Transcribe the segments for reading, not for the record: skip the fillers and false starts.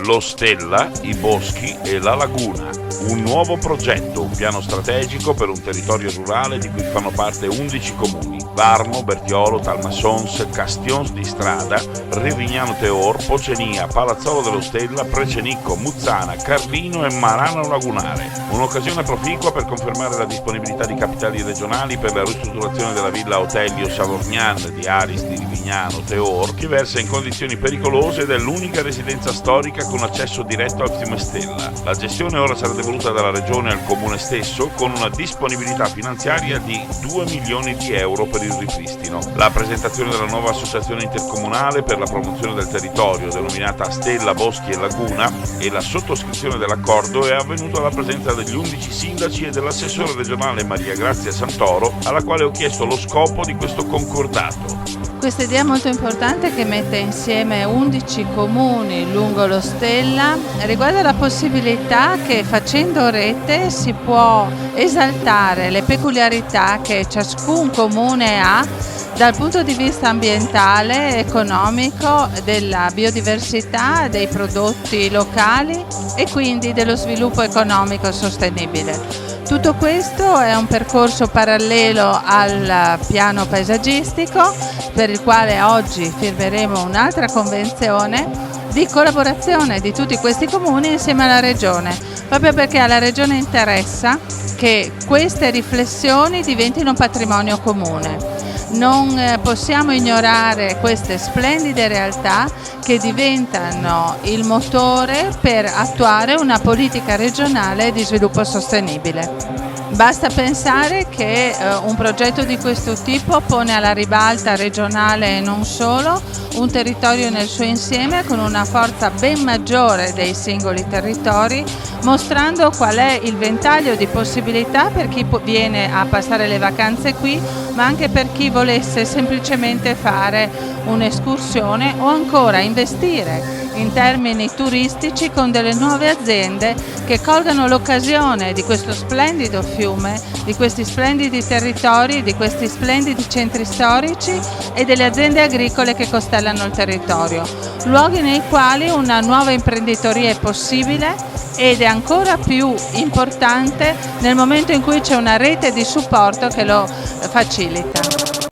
Lo Stella, i boschi e la laguna. Un nuovo progetto, un piano strategico per un territorio rurale di cui fanno parte 11 comuni: Varmo, Bertiolo, Talmassons, Castions di Strada, Rivignano Teor, Pocenia, Palazzolo dello Stella, Precenicco, Muzzana, Carlino e Marano Lagunare. Un'occasione proficua per confermare la disponibilità di capitali regionali per la ristrutturazione della villa Otelio Savorgnan di Aris di Rivignano Teor, che versa in condizioni pericolose ed è l'unica residenza storica con accesso diretto al fiume Stella. La gestione ora sarà devoluta dalla regione al comune stesso, con una disponibilità finanziaria di 2 milioni di euro per il ripristino. La presentazione della nuova associazione intercomunale per la promozione del territorio, denominata Stella, Boschi e Laguna, e la sottoscrizione dell'accordo è avvenuta alla presenza degli 11 sindaci e dell'assessore regionale Maria Grazia Santoro, alla quale ho chiesto lo scopo di questo concordato. Questa idea molto importante, che mette insieme 11 comuni lungo lo Stella, riguarda la possibilità che facendo rete si può esaltare le peculiarità che ciascun comune ha dal punto di vista ambientale, economico, della biodiversità, dei prodotti locali e quindi dello sviluppo economico sostenibile. Tutto questo è un percorso parallelo al piano paesaggistico, per il quale oggi firmeremo un'altra convenzione di collaborazione di tutti questi comuni insieme alla Regione, proprio perché alla Regione interessa che queste riflessioni diventino patrimonio comune. Non possiamo ignorare queste splendide realtà che diventano il motore per attuare una politica regionale di sviluppo sostenibile. Basta pensare che un progetto di questo tipo pone alla ribalta regionale e non solo un territorio nel suo insieme con una forza ben maggiore dei singoli territori, mostrando qual è il ventaglio di possibilità per chi viene a passare le vacanze qui, ma anche per chi volesse semplicemente fare un'escursione o ancora investire in termini turistici con delle nuove aziende che colgano l'occasione di questo splendido fiume, di questi splendidi territori, di questi splendidi centri storici e delle aziende agricole che costellano il territorio. Luoghi nei quali una nuova imprenditoria è possibile ed è ancora più importante nel momento in cui c'è una rete di supporto che lo facilita.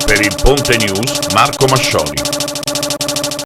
Per il Ponte News, Marco Mascioli.